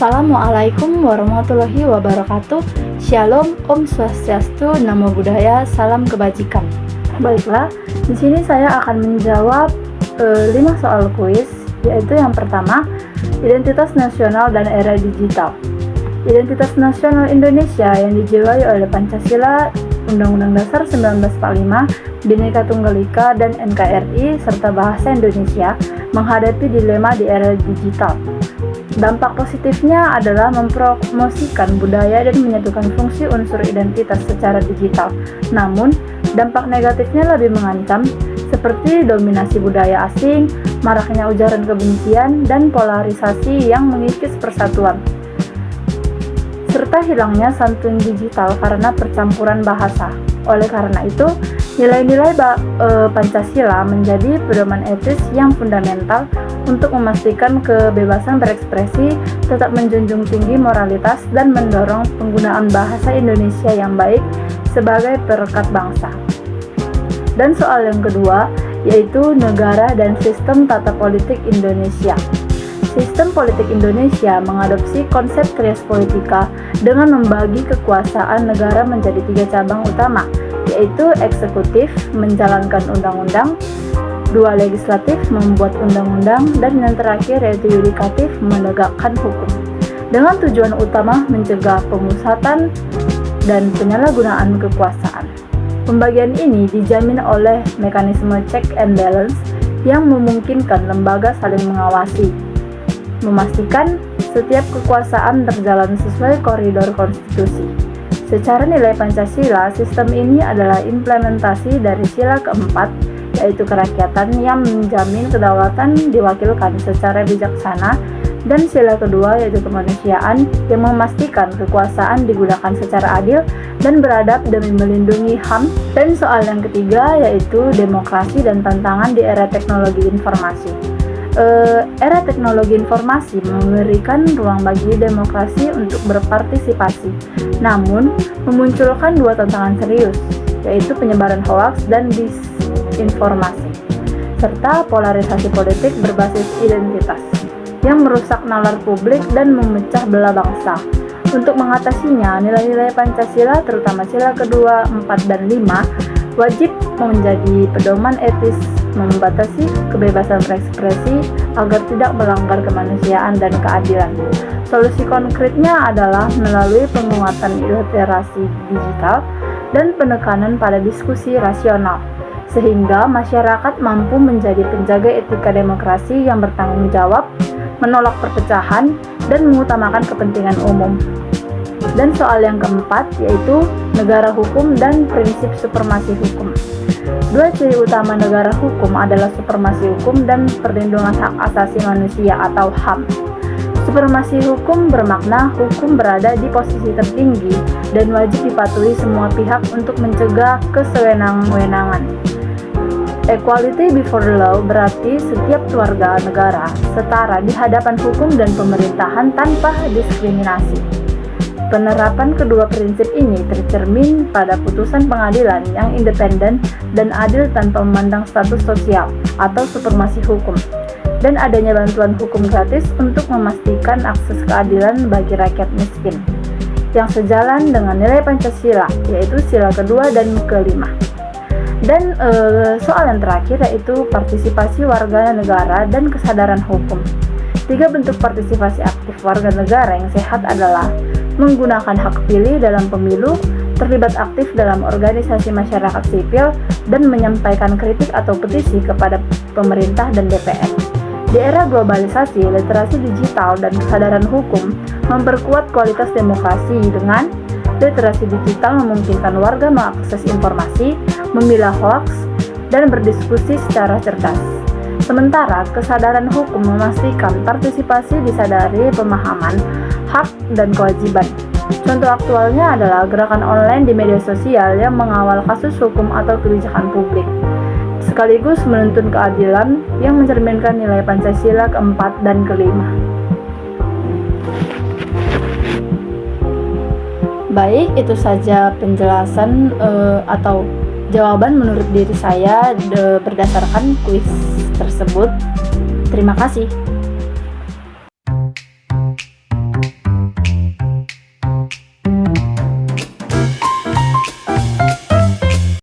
Assalamualaikum warahmatullahi wabarakatuh. Shalom, Om Swastiastu, Namo Buddhaya, salam kebajikan. Baiklah, di sini saya akan menjawab 5 soal kuis, yaitu yang pertama, identitas nasional dan era digital. Identitas nasional Indonesia yang dijiwai oleh Pancasila, Undang-Undang Dasar 1945, Bhinneka Tunggal Ika, dan NKRI, serta bahasa Indonesia menghadapi dilema di era digital. Dampak positifnya adalah mempromosikan budaya dan menyatukan fungsi unsur identitas secara digital. Namun, dampak negatifnya lebih mengancam, seperti dominasi budaya asing, maraknya ujaran kebencian, dan polarisasi yang mengikis persatuan, serta hilangnya santun digital karena percampuran bahasa. Oleh karena itu, nilai-nilai Pancasila menjadi pedoman etis yang fundamental untuk memastikan kebebasan berekspresi, tetap menjunjung tinggi moralitas, dan mendorong penggunaan bahasa Indonesia yang baik sebagai perekat bangsa. Dan soal yang kedua, yaitu negara dan sistem tata politik Indonesia. Sistem politik Indonesia mengadopsi konsep trias politika dengan membagi kekuasaan negara menjadi 3 cabang utama, yaitu eksekutif, menjalankan undang-undang, 2 legislatif, membuat undang-undang, dan yang terakhir yaitu yudikatif, menegakkan hukum. Dengan tujuan utama mencegah pemusatan dan penyalahgunaan kekuasaan. Pembagian ini dijamin oleh mekanisme check and balance yang memungkinkan lembaga saling mengawasi, memastikan setiap kekuasaan berjalan sesuai koridor konstitusi. Secara nilai Pancasila, sistem ini adalah implementasi dari sila keempat, yaitu kerakyatan yang menjamin kedaulatan diwakilkan secara bijaksana, dan sila kedua yaitu kemanusiaan yang memastikan kekuasaan digunakan secara adil dan beradab demi melindungi HAM. Dan soal yang ketiga yaitu demokrasi dan tantangan di era teknologi informasi. Era teknologi informasi memberikan ruang bagi demokrasi untuk berpartisipasi, namun memunculkan 2 tantangan serius, yaitu penyebaran hoaks dan disinformasi, serta polarisasi politik berbasis identitas yang merusak nalar publik dan memecah belah bangsa. Untuk mengatasinya, nilai-nilai Pancasila, terutama sila kedua, 4, dan 5, wajib menjadi pedoman etis, membatasi kebebasan berekspresi agar tidak melanggar kemanusiaan dan keadilan. Solusi konkretnya adalah melalui penguatan literasi digital dan penekanan pada diskusi rasional, sehingga masyarakat mampu menjadi penjaga etika demokrasi yang bertanggung jawab, menolak perpecahan, dan mengutamakan kepentingan umum. Dan soal yang keempat yaitu negara hukum dan prinsip supremasi hukum. 2 ciri utama negara hukum adalah supremasi hukum dan perlindungan hak asasi manusia atau HAM. Supremasi hukum bermakna hukum berada di posisi tertinggi dan wajib dipatuhi semua pihak untuk mencegah kesewenang-wenangan. Equality before the law berarti setiap warga negara setara di hadapan hukum dan pemerintahan tanpa diskriminasi. Penerapan kedua prinsip ini tercermin pada putusan pengadilan yang independen dan adil tanpa memandang status sosial atau supremasi hukum, dan adanya bantuan hukum gratis untuk memastikan akses keadilan bagi rakyat miskin, yang sejalan dengan nilai Pancasila, yaitu sila kedua dan kelima. Dan soal yang terakhir yaitu partisipasi warga negara dan kesadaran hukum. 3 bentuk partisipasi aktif warga negara yang sehat adalah menggunakan hak pilih dalam pemilu, terlibat aktif dalam organisasi masyarakat sipil, dan menyampaikan kritik atau petisi kepada pemerintah dan DPR. Di era globalisasi, literasi digital dan kesadaran hukum memperkuat kualitas demokrasi dengan literasi digital memungkinkan warga mengakses informasi, memilah hoaks, dan berdiskusi secara cerdas. Sementara kesadaran hukum memastikan partisipasi disadari pemahaman hak dan kewajiban. Contoh aktualnya adalah gerakan online di media sosial yang mengawal kasus hukum atau kebijakan publik, sekaligus menuntun keadilan yang mencerminkan nilai Pancasila keempat dan kelima. Baik, itu saja penjelasan atau jawaban menurut diri saya berdasarkan kuis tersebut. Terima kasih.